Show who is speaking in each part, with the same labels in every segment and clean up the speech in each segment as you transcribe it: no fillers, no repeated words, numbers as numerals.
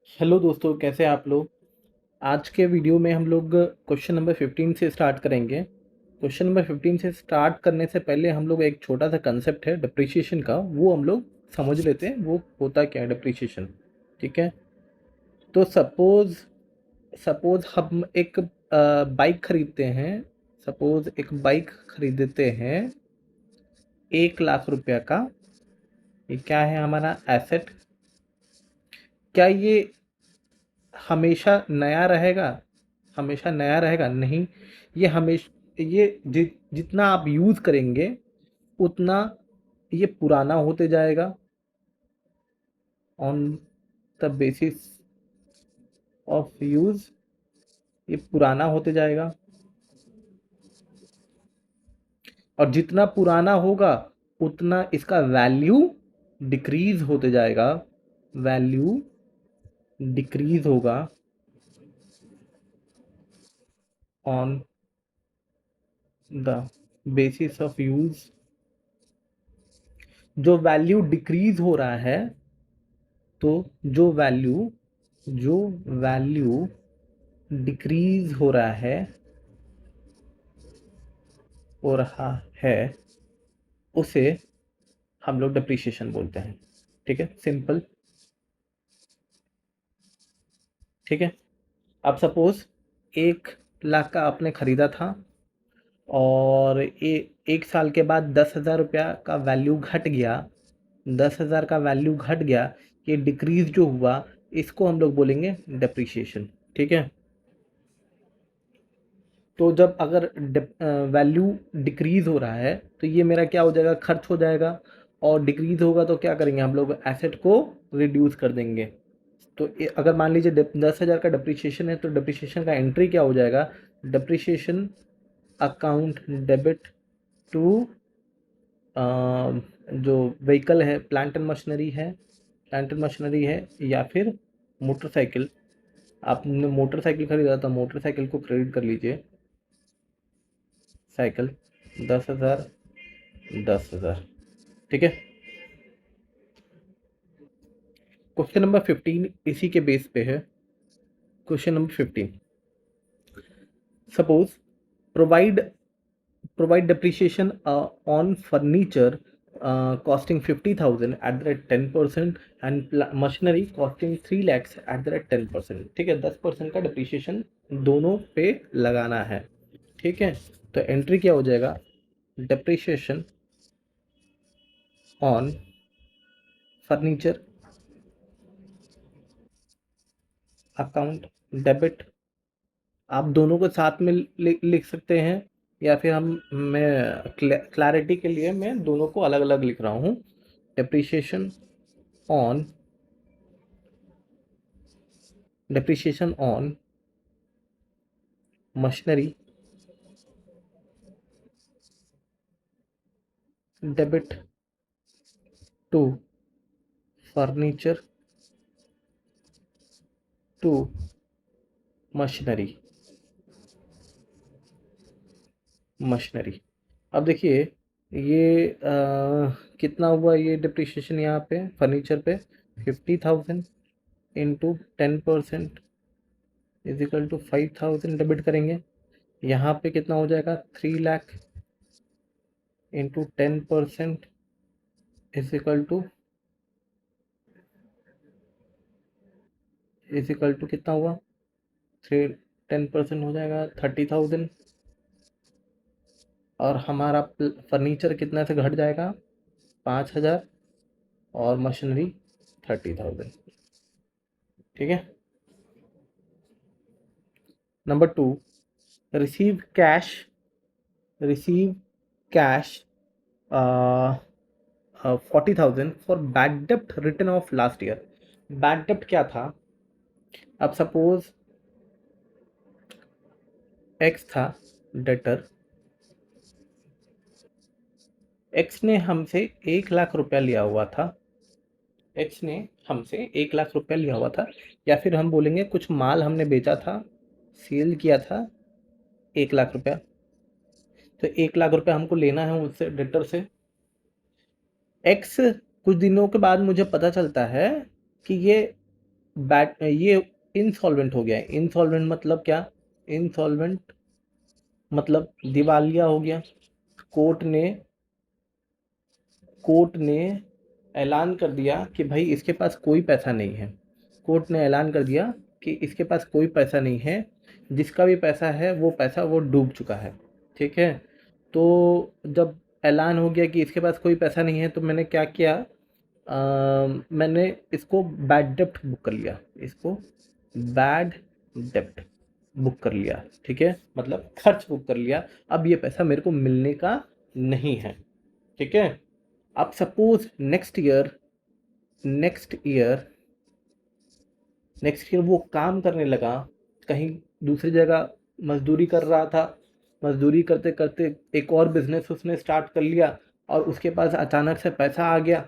Speaker 1: Hello दोस्तों, कैसे हैं आप लोग। आज के वीडियो में हम लोग क्वेश्चन नंबर 15 से स्टार्ट करेंगे। क्वेश्चन नंबर 15 से स्टार्ट करने से पहले हम लोग एक छोटा सा कंसेप्ट है डिप्रिशिएशन का, वो हम लोग समझ लेते हैं वो होता क्या है डिप्रिशिएशन। ठीक है, तो सपोज सपोज हम एक बाइक खरीदते हैं। सपोज एक बाइक खरीदते हैं 1 लाख रुपया का। ये क्या है हमारा एसेट। क्या ये हमेशा नया रहेगा? हमेशा नया रहेगा नहीं। ये हमेशा जितना आप यूज़ करेंगे उतना ये पुराना होते जाएगा। On the basis of use ये पुराना होते जाएगा, और जितना पुराना होगा उतना इसका वैल्यू डिक्रीज होते जाएगा। वैल्यू डिक्रीज होगा on the basis of use. जो वैल्यू डिक्रीज हो रहा है, तो जो वैल्यू डिक्रीज हो रहा है उसे हम लोग डिप्रिशिएशन बोलते हैं। ठीक है, सिंपल। ठीक है, अब सपोज 1 लाख का आपने खरीदा था, और एक साल के बाद 10,000 रुपया का वैल्यू घट गया। 10,000 का वैल्यू घट गया, ये डिक्रीज जो हुआ, इसको हम लोग बोलेंगे डिप्रिशिएशन। ठीक है, तो जब अगर वैल्यू डिक्रीज हो रहा है तो ये मेरा क्या हो जाएगा, खर्च हो जाएगा। और डिक्रीज होगा तो क्या करेंगे हम लोग, एसेट को रिड्यूस कर देंगे। तो अगर मान लीजिए 10,000 का डिप्रिशिएशन है, तो डिप्रिशिएशन का एंट्री क्या हो जाएगा, डिप्रिशिएशन अकाउंट डेबिट टू जो व्हीकल है, प्लांट एंड मशीनरी है, या फिर मोटरसाइकिल। आपने मोटरसाइकिल खरीदा था, मोटरसाइकिल को क्रेडिट कर लीजिए। साइकिल 10,000, 10,000। ठीक है, क्वेश्चन नंबर 15 इसी के बेस पे है। Question number 15, suppose provide provide depreciation on furniture costing 50,000 at the rate 10%, and machinery costing 3 lakhs at the rate 10%। ठीक है, 10% का डिप्रिशिएशन दोनों पे लगाना है। ठीक है, तो एंट्री क्या हो जाएगा, depreciation on furniture account debit. आप दोनों को साथ में लिख सकते हैं, या फिर मैं क्लैरिटी के लिए मैं दोनों को अलग अलग लिख रहा हूँ। Depreciation on depreciation on machinery debit to furniture to machinery। अब देखिए, ये कितना हुआ ये डिप्रिशिएशन यहाँ पे फर्नीचर पे, 50,000 into 10% is equal to 5,000 debit करेंगे। यहाँ पे कितना हो जाएगा, 3 lakh into 10% is equal to कितना हुआ, 10% हो जाएगा 30,000। और हमारा फर्नीचर कितना से घट जाएगा, 5,000, और मशीनरी 30,000। ठीक है, number 2, receive cash receive cash 40,000 for bad डेप्ट return of last year. Bad डेप्ट क्या था, अब सपोज एक्स था डेटर। एक्स ने हमसे 1 लाख रुपया लिया हुआ था। एक्स ने हमसे 1 लाख रुपया लिया हुआ था, या फिर हम बोलेंगे कुछ माल हमने बेचा था, सेल किया था 1 लाख रुपया। तो 1 लाख रुपया हमको लेना है उससे, डेटर से। एक्स कुछ दिनों के बाद मुझे पता चलता है कि ये ये इंसॉल्वेंट हो गया है। इंसॉल्वेंट मतलब क्या? इंसॉल्वेंट मतलब दिवालिया हो गया। कोर्ट ने कोर्ट ने ऐलान कर दिया कि भाई इसके पास कोई पैसा नहीं है। कोर्ट ने ऐलान कर दिया कि इसके पास कोई पैसा नहीं है, जिसका भी पैसा है वो पैसा वो डूब चुका है। ठीक है? तो जब ऐलान हो गया कि इसके पास कोई पैसा नहीं है, तो मैंने क्या किया, मैंने इसको बैड डेप्ट बुक कर लिया। इसको बैड डेप्ट बुक कर लिया। ठीक है? मतलब खर्च बुक कर लिया। अब ये पैसा मेरे को मिलने का नहीं है। ठीक है? अब सपोज नेक्स्ट ईयर वो काम करने लगा, कहीं दूसरी जगह मजदूरी कर रहा था। मजदूरी करते करते एक और बिजनेस उसने स्टार्ट कर लिया, और उसके पास अचानक से पैसा आ गया।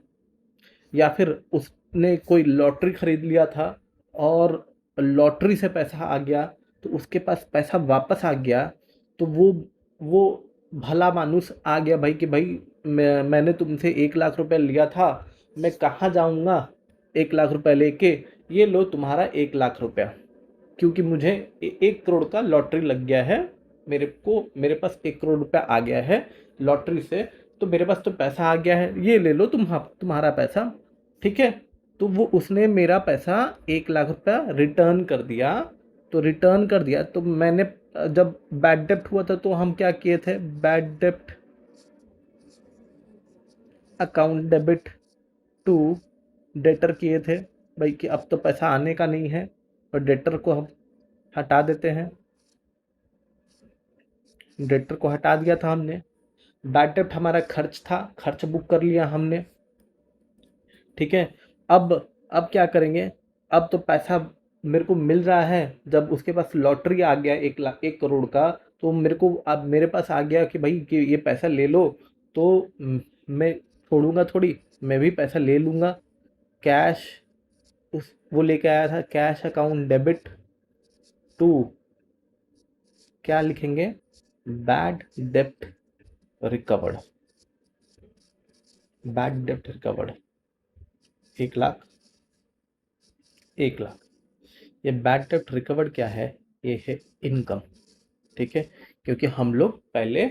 Speaker 1: या फिर उसने कोई लॉटरी खरीद लिया था, और लॉटरी से पैसा आ गया, तो उसके पास पैसा वापस आ गया। तो वो भला मानुस आ गया भाई कि भाई मैंने तुमसे 1 लाख रुपए लिया था, मैं कहाँ जाऊँगा 1 लाख रुपए लेके, ये लो तुम्हारा 1 लाख रुपया, क्योंकि मुझे 1 करोड़ का लॉटरी लग गया है। मेरे पास 1 करोड़ रुपया आ गया है लॉटरी से, तो मेरे पास तो पैसा आ गया है, ये ले लो तुम्हारा पैसा। ठीक है? तो वो उसने मेरा पैसा 1 लाख रुपया रिटर्न कर दिया। तो रिटर्न कर दिया, तो मैंने जब बैड डेप्ट हुआ था तो हम क्या किए थे, बैड डेप्ट अकाउंट डेबिट टू डेटर किए थे भाई, कि अब तो पैसा आने का नहीं है, और डेटर को हम हटा देते हैं। डेटर को हटा दिया था हमने। बैड डेप्ट हमारा खर्च था, खर्च बुक कर लिया हमने। ठीक है? अब अब क्या करेंगे? अब तो पैसा मेरे को मिल रहा है, जब उसके पास लॉटरी आ गया 1 करोड़ का, तो मेरे को अब मेरे पास आ गया कि भाई कि ये पैसा ले लो। तो मैं छोड़ूंगा थोड़ी, मैं भी पैसा ले लूँगा। कैश उस वो लेके आया था, कैश अकाउंट डेबिट टू, क्या लिखेंगे, बैड डेप्ट रिकवर्ड। बैड डेप्ट रिकवर्ड 1 लाख, 1 लाख। ये बैड डेप्ट रिकवर्ड क्या है? ये है इनकम। ठीक है? क्योंकि हम लोग पहले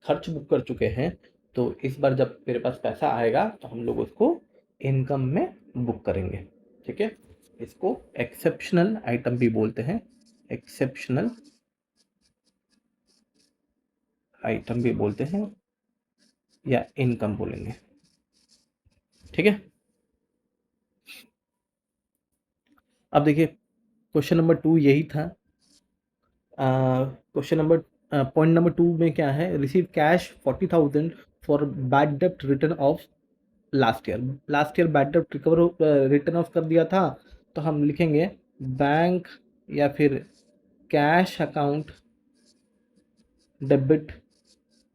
Speaker 1: खर्च बुक कर चुके हैं, तो इस बार जब मेरे पास पैसा आएगा तो हम लोग उसको इनकम में बुक करेंगे। ठीक है? इसको एक्सेप्शनल आइटम भी बोलते हैं, एक्सेप्शनल आइटम भी बोलते हैं, या इनकम बोलेंगे। ठीक है? अब देखिए, क्वेश्चन नंबर 2 यही था। क्वेश्चन नंबर पॉइंट नंबर 2 में क्या है, रिसीव कैश 40,000 फॉर बैड डेप्ट return of last year bad डेप्ट रिटर्न ऑफ कर दिया था। तो हम लिखेंगे बैंक, या फिर cash account debit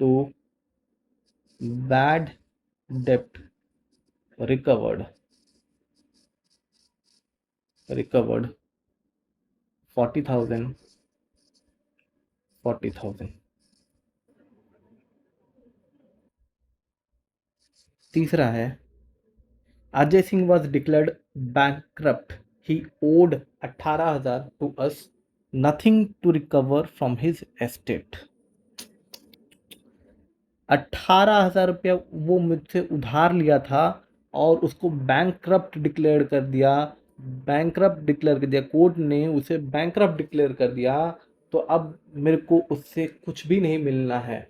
Speaker 1: to bad dept recovered 40,000, 40,000। तीसरा है, Ajay Singh was declared bankrupt, he odd 18,000 to us, nothing to recover from his estate. 18,000 रुपया वो मुझसे उधार लिया था, और उसको बैंकक्रप्ट डिक्लेयर कर दिया। कोर्ट ने उसे बैंकक्रप्ट डिक्लेयर कर दिया। तो अब मेरे को उससे कुछ भी नहीं मिलना है।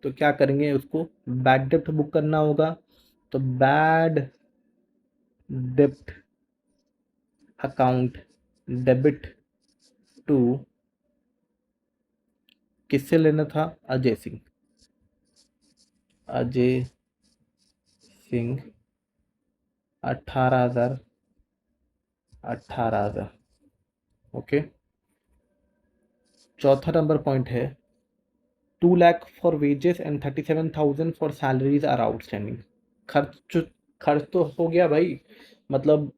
Speaker 1: तो क्या करेंगे, उसको बैड डेप्ट बुक करना होगा। तो बैड डेप्ट अकाउंट डेबिट टू, किससे लेना था, अजय सिंह। अजय सिंह 18,000, 18,000। ओके। चौथा नंबर पॉइंट है, 2 lakh for wages and 37,000 for salaries are outstanding. खर्च खर्च तो हो गया भाई, मतलब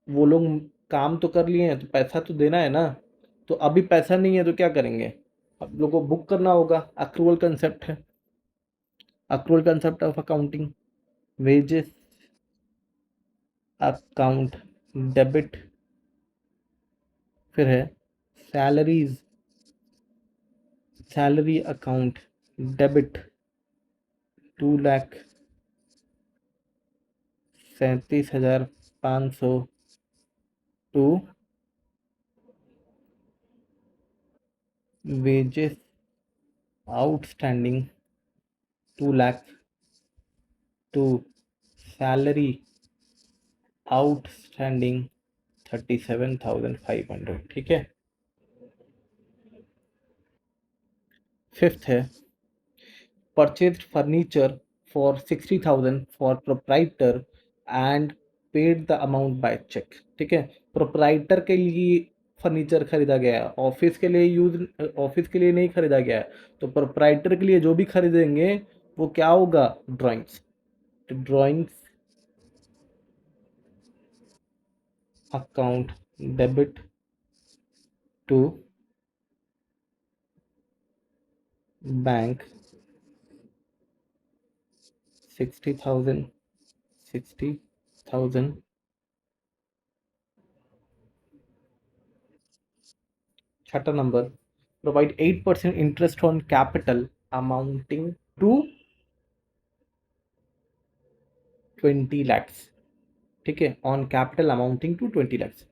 Speaker 1: वो लोग काम तो कर लिए हैं, तो पैसा तो देना है ना। तो अभी पैसा नहीं है तो क्या करेंगे, अब लोगों को बुक करना होगा। अक्रूवल कंसेप्ट है, accrual concept of accounting. Wages account debit फिर है salaries, salary account debit 2,37,500 to wages outstanding 2 lakh to salary outstanding 37,500। ठीक है। फिफ्थ है purchase furniture for 60,000 for proprietor and paid the amount by cheque. ठीक है। Proprietor के लिए furniture खरीदा गया है, ऑफिस के लिए ऑफिस के लिए नहीं खरीदा गया है। तो प्रोप्राइटर के लिए जो भी खरीदेंगे वो क्या होगा, ड्राइंग्स। तो drawings account debit to bank 60,000 60,000। छठा नंबर provide 8% interest on capital amounting to 20 lakhs. ठीक है, on capital amounting to 20 lakhs.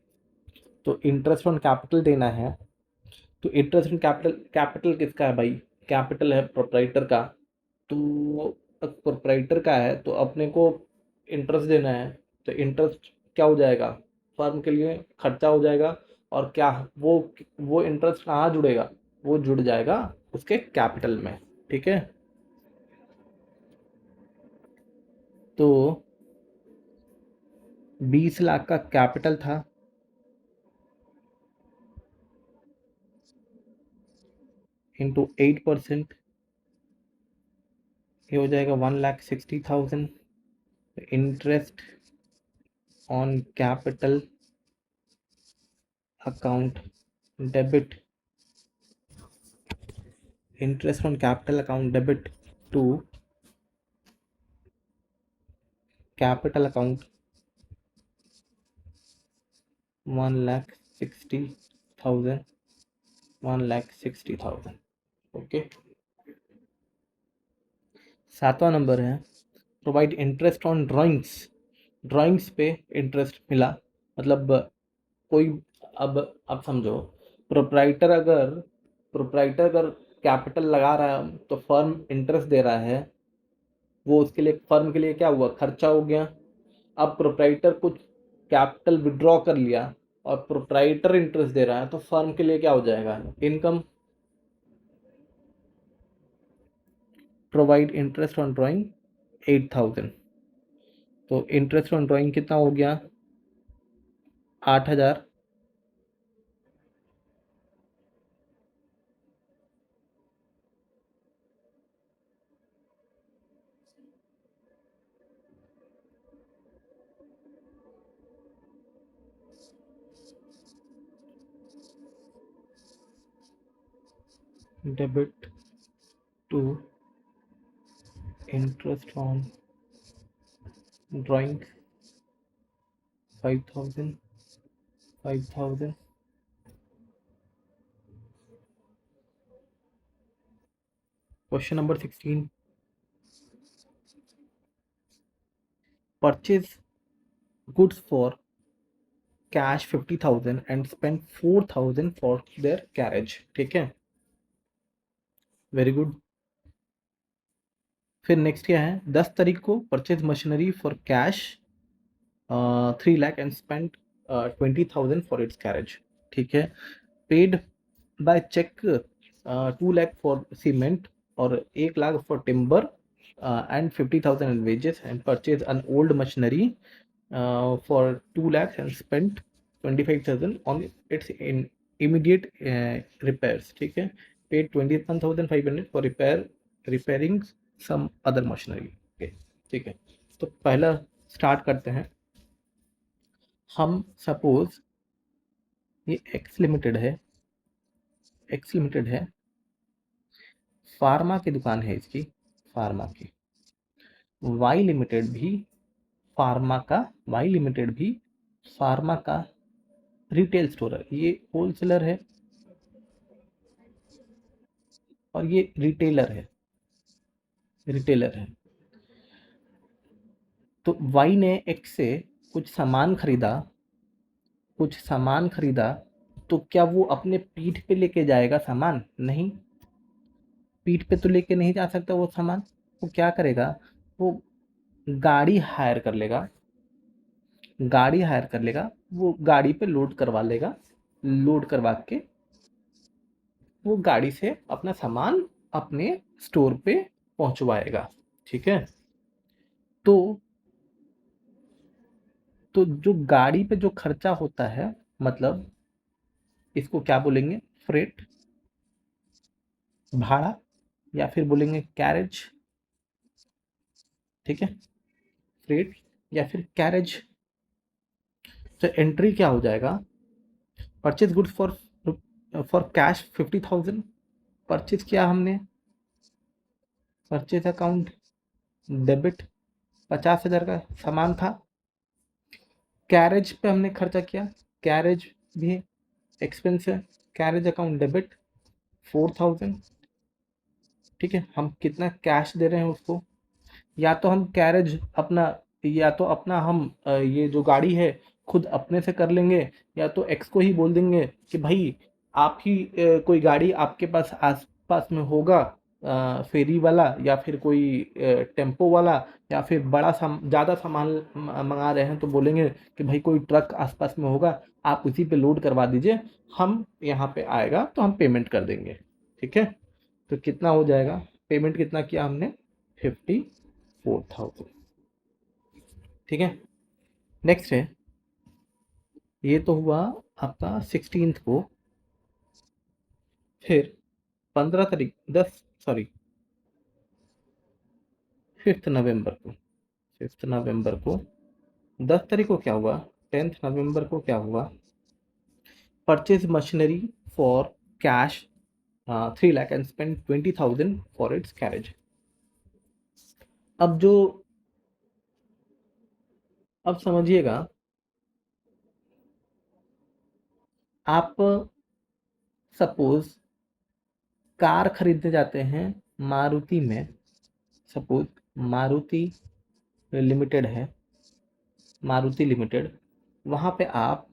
Speaker 1: तो इंटरेस्ट ऑन कैपिटल देना है। तो इंटरेस्ट ऑन कैपिटल, कैपिटल किसका है भाई, कैपिटल है प्रोप्राइटर का। तो प्रोप्राइटर का है तो अपने को इंटरेस्ट देना है। तो इंटरेस्ट क्या हो जाएगा, फर्म के लिए खर्चा हो जाएगा। और क्या वो इंटरेस्ट कहाँ जुड़ेगा, वो जुड़ जाएगा उसके कैपिटल में। ठीक है। तो 20 लाख का कैपिटल था, इंटू 8%, ये हो जाएगा 1,60,000। Interest on capital account debit, interest on capital account debit to capital account 1,60,000, 1,60,000। Okay. सातवां नंबर है provide interest on drawings. Drawings पे इंटरेस्ट मिला, मतलब कोई, अब समझो, प्रोप्राइटर अगर प्रोप्राइटर अगर कैपिटल लगा रहा है तो फर्म इंटरेस्ट दे रहा है, वो उसके लिए फर्म के लिए क्या हुआ, खर्चा हो गया। अब प्रोप्राइटर कुछ कैपिटल विड्रॉ कर लिया और प्रोप्राइटर इंटरेस्ट दे रहा है तो फर्म के लिए क्या हो जाएगा, income. Provide interest on drawing 8,000। तो इंटरेस्ट ऑन ड्राइंग कितना हो गया, 8,000। Debit to interest on drawing 5,000, 5,000। Question नंबर 16 purchase goods for cash 50,000 and spend 4,000 for their carriage. ठीक है, वेरी गुड। फिर नेक्स्ट क्या है, 10 तारीख को purchase machinery for cash 3 lakh and spend 20,000 for its carriage. ठीक है। Paid by cheque 2 lakh for cement और 1 lakh for timber and 50,000 in wages, and purchase an old machinery for 2 lakhs and spent 25,000 on its in immediate repairs। ठीक है। paid 21,500 for repairing some other machinery। okay, ठीक है। तो पहला start करते हैं हम। सपोज ये एक्स लिमिटेड है, एक्स लिमिटेड है, फार्मा की दुकान है इसकी, फार्मा की। वाई लिमिटेड भी फार्मा का, वाई लिमिटेड भी फार्मा का रिटेल स्टोर है, ये होलसेलर है और ये रिटेलर है, रिटेलर है। तो वाई ने एक्स से कुछ सामान खरीदा, कुछ सामान खरीदा, तो क्या वो अपने पीठ पे लेके जाएगा सामान? नहीं, पीठ पे तो लेके नहीं जा सकता वो सामान। वो क्या करेगा, वो गाड़ी हायर कर लेगा, गाड़ी हायर कर लेगा, वो गाड़ी पे लोड करवा लेगा, लोड करवा के वो गाड़ी से अपना सामान अपने स्टोर पे पहुंचवाएगा। ठीक है, तो जो गाड़ी पे जो खर्चा होता है, मतलब इसको क्या बोलेंगे, फ्रेट, भाड़ा, या फिर बोलेंगे कैरेज। ठीक है, फ्रेट या फिर कैरेज। तो एंट्री क्या हो जाएगा, purchase goods for cash 50,000, purchase किया हमने, परचेज अकाउंट डेबिट, 50,000 का सामान था। कैरेज पे हमने खर्चा किया, कैरेज भी एक्सपेंस है, कैरेज अकाउंट डेबिट 4,000। ठीक है, हम कितना कैश दे रहे हैं उसको, या तो हम कैरेज अपना, या तो अपना हम ये जो गाड़ी है खुद अपने से कर लेंगे, या तो एक्स को ही बोल देंगे कि भाई आप ही कोई गाड़ी आपके पास आस पास में होगा, फेरी वाला या फिर कोई टेम्पो वाला, या फिर ज़्यादा सामान मंगा रहे हैं तो बोलेंगे कि भाई कोई ट्रक आसपास में होगा, आप उसी पे लोड करवा दीजिए, हम यहाँ पे आएगा तो हम पेमेंट कर देंगे। ठीक है, तो कितना हो जाएगा, पेमेंट कितना किया हमने, 54,000। ठीक है, नेक्स्ट है, ये तो हुआ आपका 16th को। फिर 15 तारीख, 10, सॉरी, 5 नवंबर को, 5 नवंबर को, 10 तारीख को क्या हुआ, 10 नवंबर को क्या हुआ, purchase machinery for cash 3 lakh and spend 20,000 for its carriage. अब जो, अब समझिएगा, आप सपोज कार खरीदने जाते हैं मारुति में, सपोज मारुति लिमिटेड है, मारुति लिमिटेड, वहाँ पे आप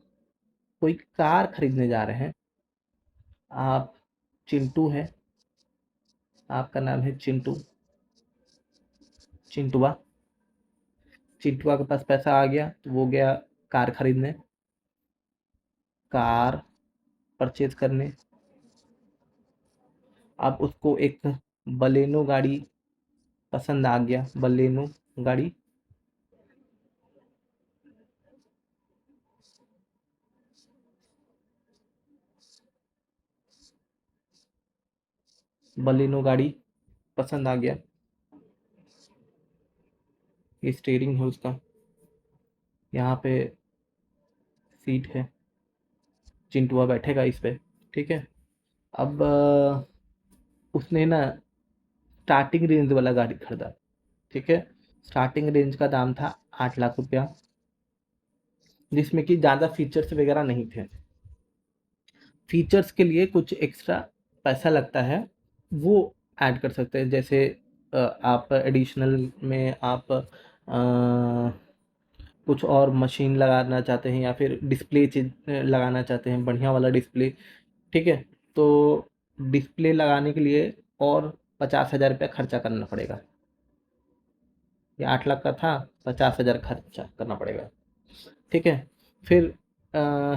Speaker 1: कोई कार खरीदने जा रहे हैं, आप चिंटू है, आपका नाम है चिंटू, चिंटुआ, चिंटुआ के पास पैसा आ गया तो वो गया कार खरीदने, कार परचेज करने। अब उसको एक बलेनो गाड़ी पसंद आ गया, बलेनो गाड़ी, बलेनो गाड़ी पसंद आ गया, ये स्टीयरिंग है उसका, यहाँ पे सीट है, चिंटुआ बैठेगा इस पे। ठीक है, अब उसने ना स्टार्टिंग रेंज वाला गाड़ी खरीदा। ठीक है, स्टार्टिंग रेंज का दाम था 8 लाख रुपया, जिसमें कि ज़्यादा फीचर्स वगैरह नहीं थे। फीचर्स के लिए कुछ एक्स्ट्रा पैसा लगता है, वो ऐड कर सकते हैं, जैसे आप एडिशनल में आप कुछ और मशीन लगाना चाहते हैं, या फिर डिस्प्ले चीज लगाना चाहते हैं, बढ़िया वाला डिस्प्ले। ठीक है, तो डिस्प्ले लगाने के लिए और 50,000 रुपया खर्चा करना पड़ेगा, ये 8 लाख का था, 50,000 खर्चा करना पड़ेगा। ठीक है, फिर अ,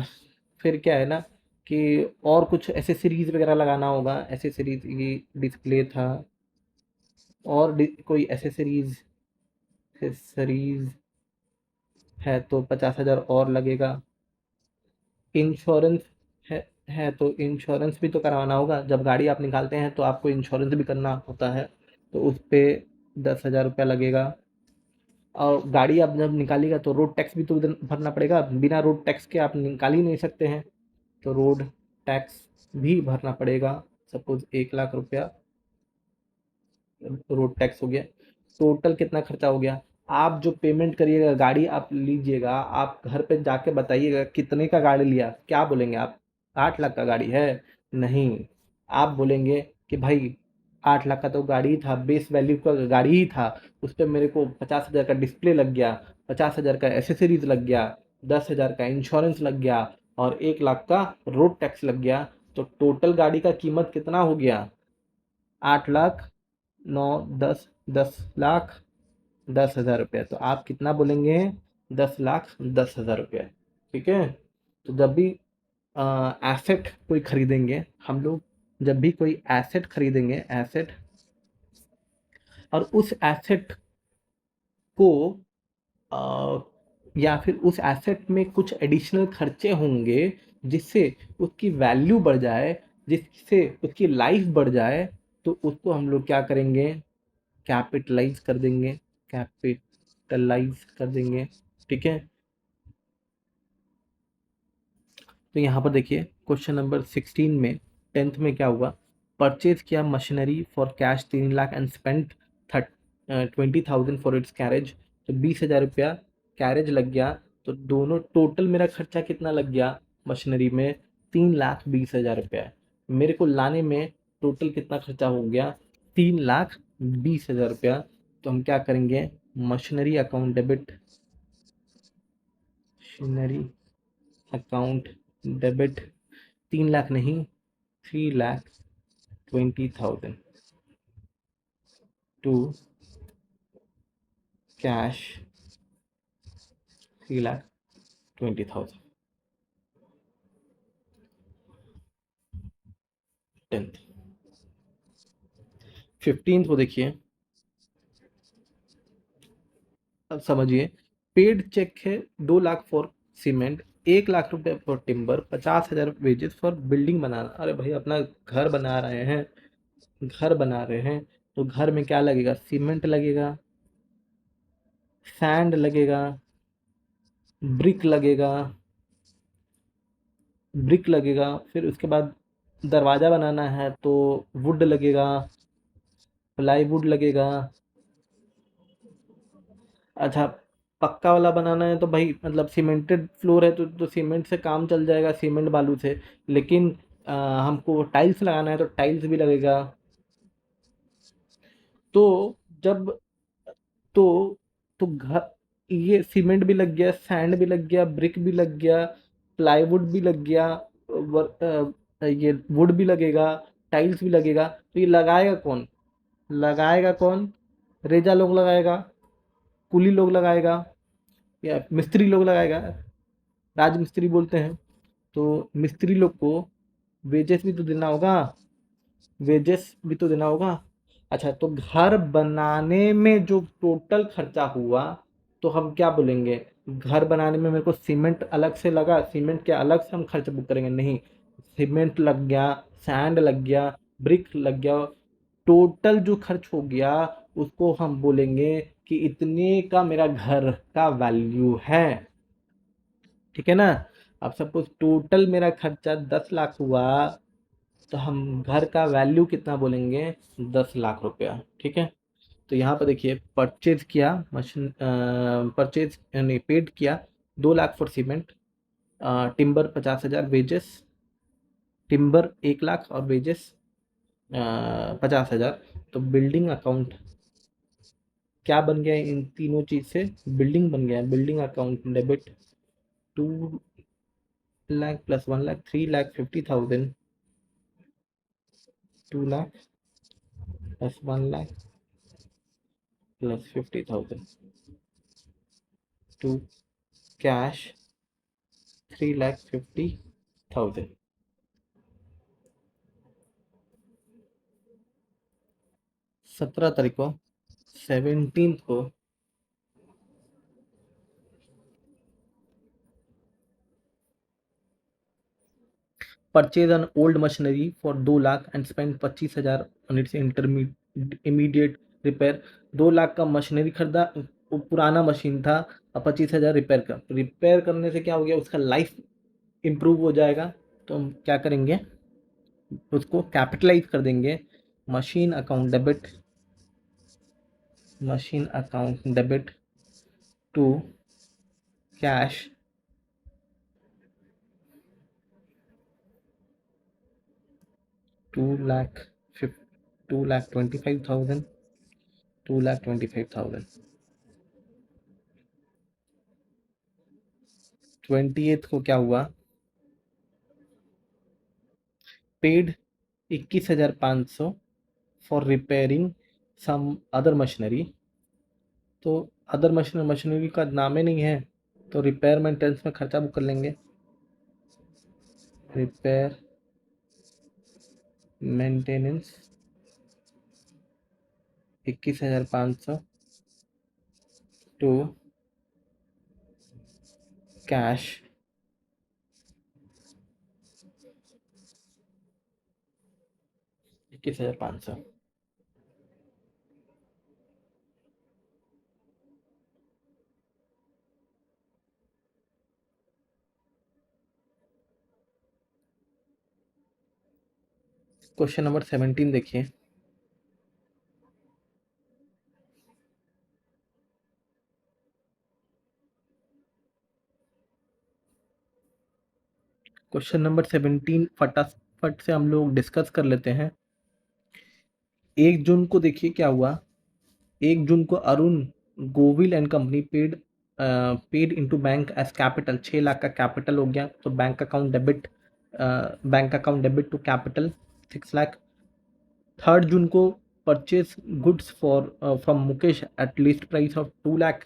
Speaker 1: फिर क्या है ना कि और कुछ एसेसरीज वगैरह लगाना होगा, एसेसरीज, ये डिस्प्ले था, और कोई एसेसरीज, एसेसरीज है तो 50,000 और लगेगा। इंश्योरेंस है है तो इंश्योरेंस भी तो करवाना होगा, जब गाड़ी आप निकालते हैं तो आपको इंश्योरेंस भी करना होता है, तो उस पे 10,000 रुपया लगेगा। और गाड़ी आप जब निकालिएगा तो रोड टैक्स भी तो भरना पड़ेगा, बिना रोड टैक्स के आप निकाल ही नहीं सकते हैं, तो रोड टैक्स भी भरना पड़ेगा। सपोज 1 लाख रुपया रोड टैक्स हो गया, टोटल कितना खर्चा हो गया, आप जो पेमेंट करिएगा, गाड़ी आप लीजिएगा, आप घर पे जाके बताइएगा कितने का गाड़ी लिया, क्या बोलेंगे आप? 8 लाख का गाड़ी है? नहीं, आप बोलेंगे कि भाई 8 लाख का तो गाड़ी ही था, बेस वैल्यू का गाड़ी ही था, उस पर मेरे को 50,000 का डिस्प्ले लग गया, 50,000 का एसेसरीज लग गया, 10,000 का इंश्योरेंस लग गया और 1 लाख का रोड टैक्स लग गया, तो टोटल गाड़ी का कीमत कितना हो गया? 8 लाख, 9, 10, 10 लाख, 10,000 रुपये। तो आप कितना बोलेंगे? 10,10,000 रुपये। ठीक है। तो जब भी एसेट कोई खरीदेंगे हम लोग, जब भी कोई एसेट खरीदेंगे, एसेट, और उस एसेट को अ, या फिर उस एसेट में कुछ एडिशनल खर्चे होंगे जिससे उसकी वैल्यू बढ़ जाए, जिससे उसकी लाइफ बढ़ जाए, तो उसको हम लोग क्या करेंगे? कैपिटलाइज कर देंगे, कैपिटलाइज कर देंगे। ठीक है। तो यहाँ पर देखिए क्वेश्चन नंबर 16 में, 10th में क्या हुआ? परचेज किया machinery for cash 3 lakh and spent 20,000 for its carriage. तो 20,000 रुपया कैरेज लग गया। तो दोनों टोटल मेरा खर्चा कितना लग गया मशीनरी में? 3,20,000 रुपया। मेरे को लाने में टोटल कितना खर्चा हो गया? 3,20,000 रुपया। तो हम क्या करेंगे? Machinery account debit, machinery account debit 3 lakh नहीं, 3,20,000 टू कैश 3,20,000। 10th। 15th को देखिए, अब समझिए। पेड चेक है 2 लाख फॉर सीमेंट, 1 लाख रुपए for timber, 50,000 wages for building बनाना। अरे भाई अपना घर बना रहे हैं, घर बना रहे हैं, तो घर में क्या लगेगा? सीमेंट लगेगा, सैंड लगेगा, ब्रिक लगेगा, ब्रिक लगेगा, फिर उसके बाद दरवाज़ा बनाना है तो वुड लगेगा, प्लाईवुड लगेगा। अच्छा, पक्का वाला बनाना है तो भाई मतलब सीमेंटेड फ्लोर है तो सीमेंट से काम चल जाएगा, सीमेंट बालू से। लेकिन हमको टाइल्स लगाना है तो टाइल्स भी लगेगा। तो जब तो तो घर, ये सीमेंट भी लग गया, सैंड भी लग गया, ब्रिक भी लग गया, प्लाईवुड भी लग गया, ये वुड भी लगेगा, टाइल्स भी लगेगा, तो ये लगाएगा कौन? लगाएगा कौन? रेजा लोग लगाएगा, कुली लोग लगाएगा, या मिस्त्री लोग लगाएगा, राजमिस्त्री बोलते हैं। तो मिस्त्री लोग को वेजेस भी तो देना होगा, वेजेस भी तो देना होगा। अच्छा, तो घर बनाने में जो टोटल खर्चा हुआ, तो हम क्या बोलेंगे? घर बनाने में मेरे को सीमेंट अलग से लगा, सीमेंट के अलग से हम खर्च बुक करेंगे? नहीं, सीमेंट लग गया, सैंड लग गया, ब्रिक लग गया, टोटल जो खर्च हो गया उसको हम बोलेंगे कि इतने का मेरा घर का वैल्यू है। ठीक है ना? अब सपोज टोटल मेरा खर्चा 10 लाख हुआ, तो हम घर का वैल्यू कितना बोलेंगे? 10 लाख रुपया। ठीक है। तो यहाँ पर देखिए, परचेज किया मशीन, परचेज यानी पेड किया 2 lakh for cement, timber 50,000, wages timber 1 lakh और वेजेस 50,000। तो बिल्डिंग अकाउंट क्या बन गया इन तीनों चीज से? बिल्डिंग बन गया। Building account debit 2 lakh plus 1 lakh, 3,50,000, 2 lakh plus 1 lakh plus 50,000 to cash 3,50,000। 17 तारीख को, 17th को, purchase on old machinery for 2 lakh and spend 25,000 on its immediate repair. 2 lakh का मशीनरी खरीदा, वो पुराना मशीन था, और 25,000 रिपेयर का। रिपेयर करने से क्या हो गया? उसका लाइफ इम्प्रूव हो जाएगा। तो हम क्या करेंगे? उसको कैपिटलाइज कर देंगे। Machine account debit, machine account debit to cash 2 lakh 2,25,000 2,25,000। 28th को क्या हुआ, paid 21,500 for repairing some other machinery. तो अदर मशीनरी का नाम ही नहीं है, तो रिपेयर मेंटेनेंस में खर्चा बुक कर लेंगे। Repair maintenance 21,500 to cash 21,500। Question नंबर 17 देखिए। क्वेश्चन नंबर 17 फटाफट से हम लोग डिस्कस कर लेते हैं। 1 जून को देखिए क्या हुआ। 1 जून को Arun Govil and company paid into bank as capital. 6 लाख का कैपिटल हो गया, तो bank account debit to capital 6 lakh. 3 जून को purchase goods for from Mukesh at list price of 2 lakh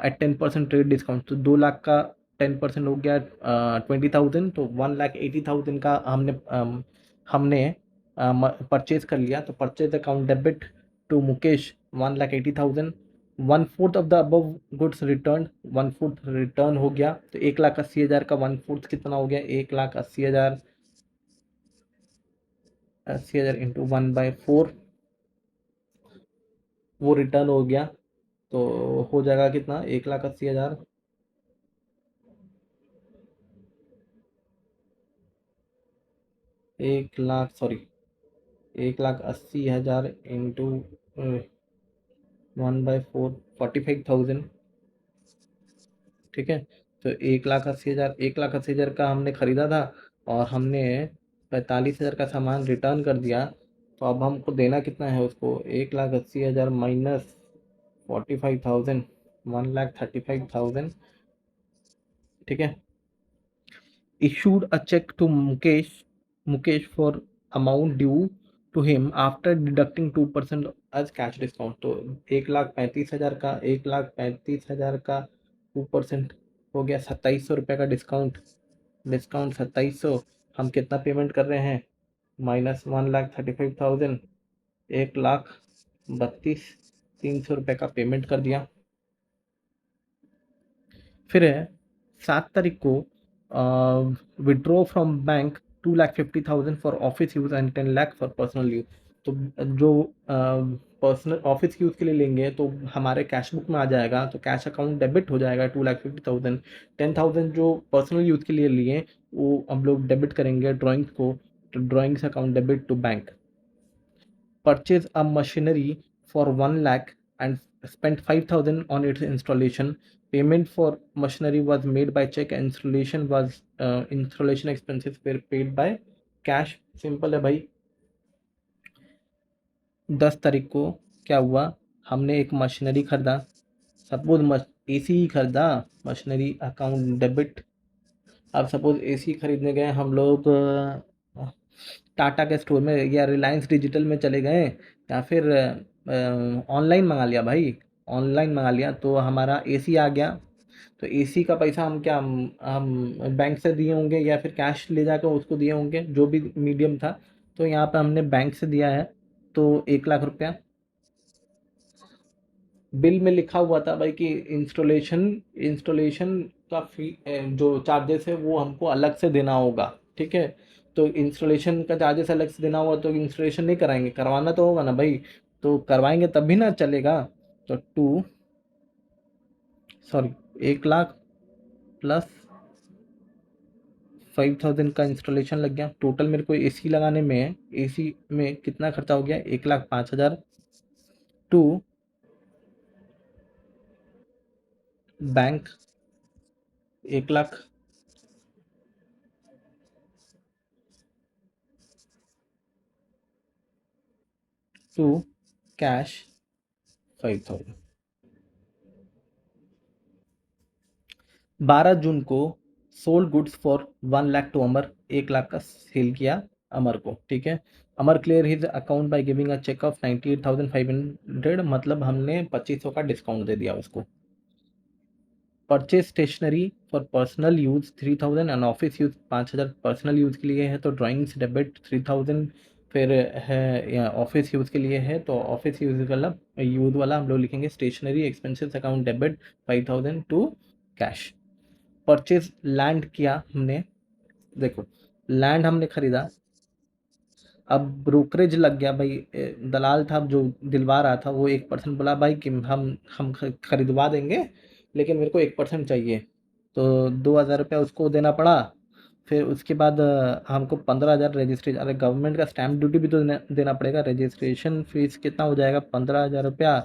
Speaker 1: at 10% trade discount. तो 2 लाख का 10% हो गया 20,000, तो 1,80,000 का हमने परचेज कर लिया। तो purchase account debit to Mukesh 1,80,000। 1/4 of the above goods return, 1/4 return हो गया। तो 1,80,000 का 1/4 कितना हो गया, 1,80,000 80,000 इंटू 1/4 वो रिटर्न हो गया। तो हो जाएगा कितना, 1,80,000 1,80,000 इंटू 1/4 45,000। ठीक है, तो 1,80,000 का हमने खरीदा था और हमने 45,000 का सामान रिटर्न कर दिया। तो अब हमको देना कितना है उसको, 1,80,000 माइनस 45,000, 1,35,000। ठीक है, issued a check to Mukesh for amount due to him after deducting 2% as cash discount। तो 1,35,000 का 1,35,000 का 2% हो गया 2,700 रुपये का डिस्काउंट। डिस्काउंट 2,700, हम कितना पेमेंट कर रहे हैं, -1,35,000, 1,32,300 रुपये का पेमेंट कर दिया। फिर है 7 तारीख को withdraw from bank 2,50,000 for office use and 10 lakh for personal use. तो जो पर्सनल ऑफिस यूज़ के लिए लेंगे तो हमारे कैश बुक में आ जाएगा, तो कैश अकाउंट डेबिट हो जाएगा 2,50,000। 10,000 जो पर्सनल यूज़ के लिए लिए वो हम लोग डेबिट करेंगे ड्राइंग्स को, तो drawings account debit to bank. Purchase a machinery for 1 lakh and spent 5,000 on its installation. Payment for machinery was made by check and installation expenses were paid by cash। Simple है भाई। 10 तारीख को क्या हुआ, हमने एक मशीनरी खरीदा, suppose AC ही खरीदा, मशीनरी अकाउंट डेबिट। अब सपोज एसी खरीदने गए हम लोग टाटा के स्टोर में या रिलायंस डिजिटल में चले गए, या फिर ऑनलाइन मंगा लिया भाई, ऑनलाइन मंगा लिया, तो हमारा एसी आ गया। तो एसी का पैसा हम क्या हम बैंक से दिए होंगे या फिर कैश ले जाकर उसको दिए होंगे, जो भी मीडियम था। तो यहाँ पे हमने बैंक से दिया है, तो 1 लाख रुपया। बिल में लिखा हुआ था भाई कि इंस्टॉलेशन इंस्टॉलेशन का फी जो चार्जेस है वो हमको अलग से देना होगा। ठीक है, तो इंस्टॉलेशन का चार्जेस अलग से देना होगा, तो इंस्टॉलेशन नहीं कराएंगे, करवाना तो होगा ना भाई, तो करवाएंगे तभी ना चलेगा। तो 1 लाख प्लस 5,000 का इंस्टॉलेशन लग गया। टोटल मेरे को एसी लगाने में, एसी में कितना खर्चा हो गया, 1,05,000 to bank 1 lakh, to cash 5,000। 12 जून को sold goods for 1 lakh to Amar, 1 lakh का सेल किया अमर को, ठीक है। Amar clear his account by giving a cheque of 98,500, मतलब हमने 2500 का डिस्काउंट दे दिया उसको। Purchase stationery for personal use 3,000 and office use 5,000 personal use के लिए है तो ड्राइंग्स डेबिट 3,000, फिर है ऑफिस यूज के लिए है तो ऑफिस यूज वाला हम लोग लिखेंगे stationery expenses account debit 5,000 to cash. Purchase land किया हमने, देखो लैंड हमने खरीदा, अब ब्रोकरेज लग गया भाई, दलाल था जो दिलवा रहा था वो 1% बोला भाई कि हम खरीदवा देंगे लेकिन मेरे को 1% चाहिए, तो 2,000 रुपया उसको देना पड़ा। फिर उसके बाद हमको 15,000 रजिस्ट्रेशन, अरे गवर्नमेंट का स्टैम्प ड्यूटी भी तो देना पड़ेगा, रजिस्ट्रेशन फीस कितना हो जाएगा 15,000 रुपया।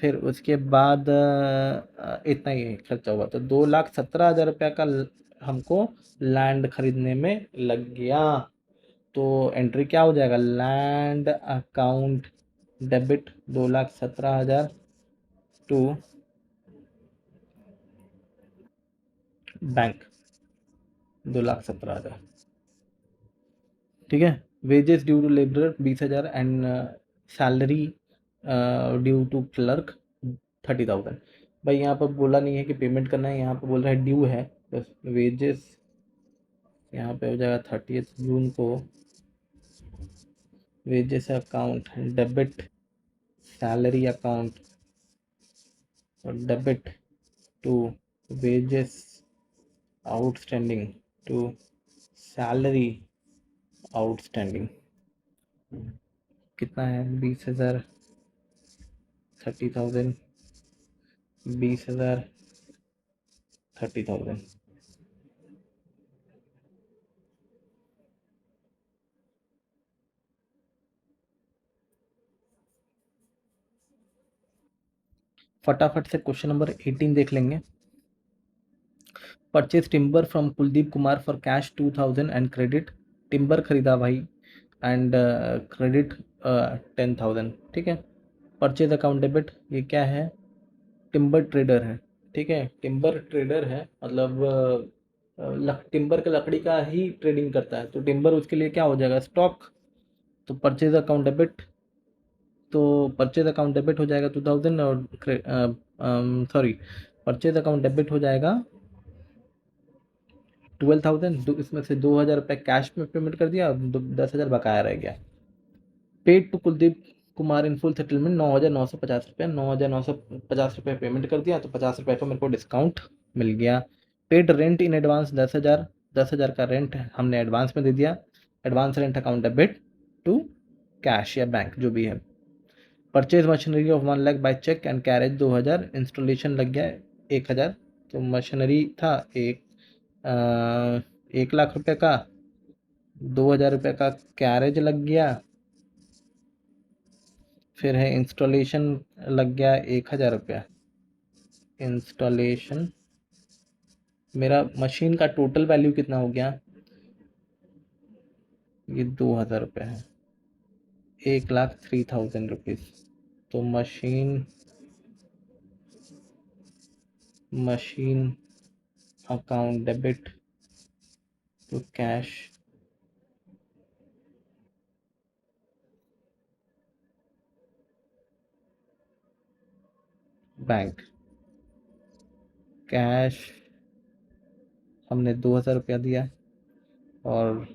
Speaker 1: फिर उसके बाद इतना ही खर्चा हुआ तो 2,17,000 रुपया का हमको लैंड खरीदने में लग गया। तो एंट्री क्या हो जाएगा, land account debit 2,17,000 to bank 2,17,000, ठीक है। Wages due to labour 20,000 and salary due to clerk 30,000। भाई यहाँ पर बोला नहीं है कि पेमेंट करना है, यहाँ पर बोल रहा है ड्यू है, बस वेजेस यहाँ पे हो जाएगा 30 जून को, wages account debit salary account और debit to wages outstanding to salary outstanding, कितना है 20,000, 30,000, 20,000, 30,000। फटाफट से क्वेश्चन नंबर 18 देख लेंगे। Purchase timber from Kuldeep Kumar for cash 2,000 and credit, timber खरीदा भाई एंड क्रेडिट 10,000, ठीक है। परचेज अकाउंट डेबिट, ये क्या है, टिम्बर ट्रेडर है, ठीक है, टिम्बर ट्रेडर है मतलब टिम्बर के लकड़ी का ही ट्रेडिंग करता है तो टिम्बर उसके लिए क्या हो जाएगा, स्टॉक। तो परचेज अकाउंट डेबिट, तो परचेज अकाउंट डेबिट हो जाएगा 2,000 और सॉरी परचेज अकाउंट डेबिट हो जाएगा 12,000, इसमें से 2,000 रुपये कैश में पेमेंट कर दिया, 10,000 बकाया रह गया। Paid to Kuldeep Kumar in full settlement 9,950 रुपये, 9,950 रुपये पेमेंट कर दिया तो 50 रुपये का मेरे को डिस्काउंट मिल गया। पेड रेंट इन एडवांस 10,000, 10,000 का रेंट हमने एडवांस में दे दिया, advance rent account debit to cash या बैंक जो भी है। Purchase machinery of 1 lakh by cheque and carriage 2,000, installation लग गया 1,000, तो मशीनरी था 1 लाख रुपये का, 2,000 रुपये का कैरेज लग गया, फिर है इंस्टॉलेशन लग गया 1,000 रुपया। इंस्टॉलेशन, मेरा मशीन का टोटल वैल्यू कितना हो गया, ये 2,000 रुपये है, 1,03,000 रुपीज़। तो machine machine account debit to cash bank, cash हमने 2,000 रुपया दिया और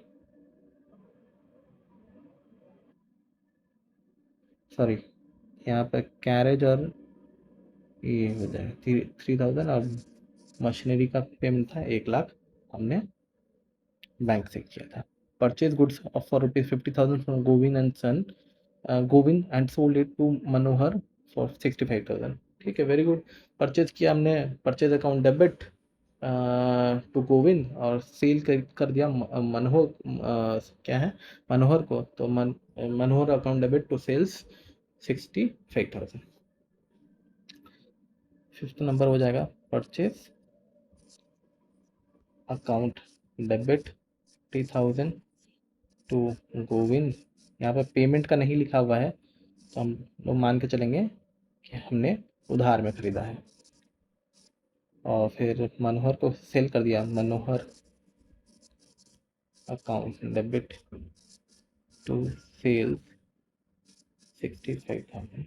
Speaker 1: सॉरी यहाँ पे कैरेज और ये हो जाएगा 3,000 और मशीनरी का पेमेंट था 1 लाख, हमने बैंक से किया था। Purchase goods for ₹50,000 from Govind and son, Govind and sold it to Manohar for 65,000, ठीक है, वेरी गुड। परचेज किया हमने, purchase account debit to Govind और सेल कर दिया मनोहर, क्या है मनोहर को, तो Manohar account debit to sales 65,000। Fifth number हो जाएगा purchase account debit 30,000 to Govind. यहाँ पे पेमेंट का नहीं लिखा हुआ है, तो हम लोग मान के चलेंगे कि हमने उधार में खरीदा है। और फिर मनोहर को सेल कर दिया, Manohar account debit to sale 65,000।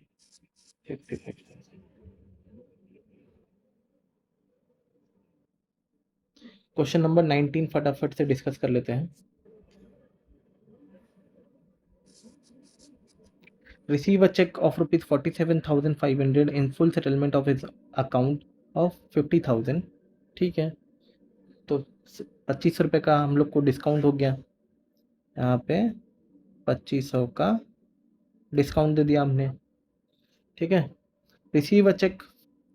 Speaker 1: Question number 19 फटाफट से डिस्कस कर लेते हैं। Receive a check of rupees 47,500 in full settlement of his account of 50,000। ठीक है, तो 2500 का हम लोग को डिस्काउंट हो गया। यहाँ पे 2500 का डिस्काउंट दे दिया हमने। ठीक है, receive a cheque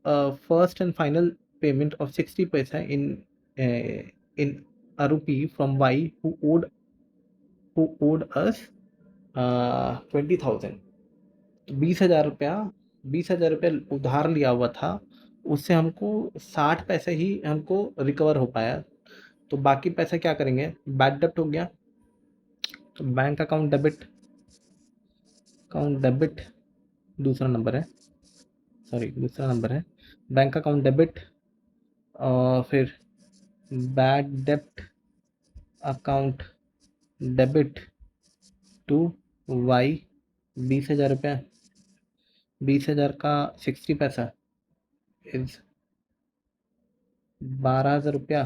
Speaker 1: first and final payment of 60 पैसा इन a rupee from Y who owed us 20,000। तो 20,000 रुपया उधार लिया हुआ था, उससे हमको 60 पैसे ही हमको रिकवर हो पाया। तो बाकी पैसा क्या करेंगे, बैड डेब्ट हो गया। तो बैंक अकाउंट डेबिट दूसरा नंबर है, बैंक अकाउंट डेबिट। और फिर बैड डेब्ट अकाउंट डेबिट टू वाई 20,000 रुपया। 20,000 का 60 पैसा इज 12,000 रुपया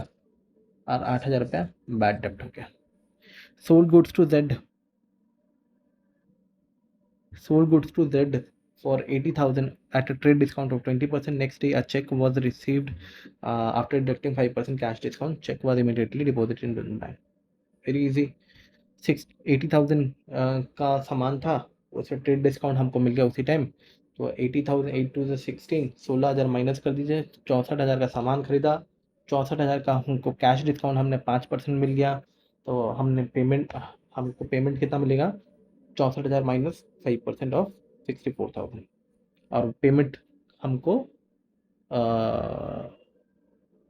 Speaker 1: और 8,000 रुपया बैड डेब्ट हो गया। Sold goods to Z for 80,000 at a trade discount of 20%. Next day, a check was received after deducting 5% cash discount. Check was immediately deposited in the bank. Very easy। 80,000 का सामान था, उससे ट्रेड डिस्काउंट हमको मिल गया उसी time. तो 80,000 8 to 16, 16,000 minus कर दीजिए। 64,000 का सामान खरीदा, 64,000 का हमको कैश डिस्काउंट हमने 5% मिल गया। तो हमको पेमेंट कितना मिलेगा, 64,000 माइनस 5% ऑफ 64,000। और पेमेंट हमको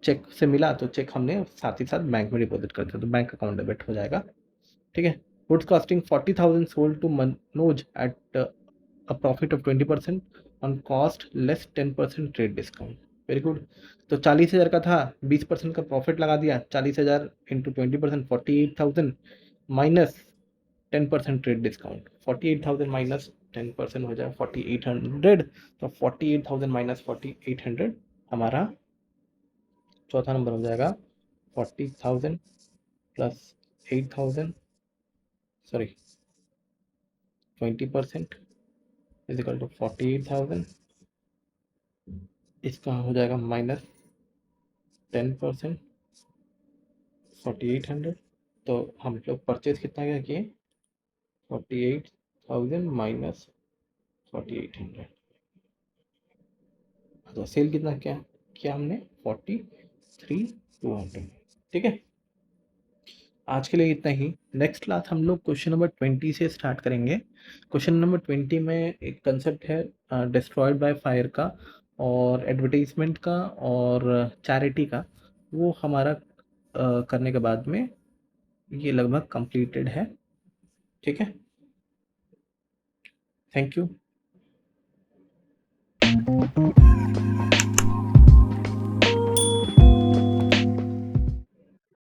Speaker 1: चेक से मिला, तो चेक हमने साथ ही साथ बैंक में डिपॉजिट कर दिया, तो बैंक अकाउंट डेबिट हो जाएगा। ठीक है, goods costing 40,000 sold to Manoj at a profit of 20% on cost less 10% trade discount. Very good. तो 40,000 का था, 20% का प्रॉफिट लगा दिया। 40,000 into 20% 48,000 minus 10% trade discount. 48,000 minus 10% हो जाए 4,800। तो 48,000 माइनस 4,800 हमारा चौथा नंबर हो जाएगा। 40,000 plus 8,000 sorry 20% is equal to 48,000। इसका हो जाएगा माइनस 10% 4,800। तो हम लोग परचेज कितना क्या किए, 48,000 माइनस 4,800। तो सेल कितना क्या हमने 43,200। ठीक है, आज के लिए इतना ही। नेक्स्ट क्लास हम लोग क्वेश्चन नंबर 20 से स्टार्ट करेंगे। क्वेश्चन नंबर 20 में एक कंसेप्ट है डिस्ट्रॉयड बाय फायर का, और एडवर्टाइजमेंट का, और चैरिटी का। वो हमारा करने के बाद में ये लगभग कंप्लीटेड है। ठीक है, थैंक यू।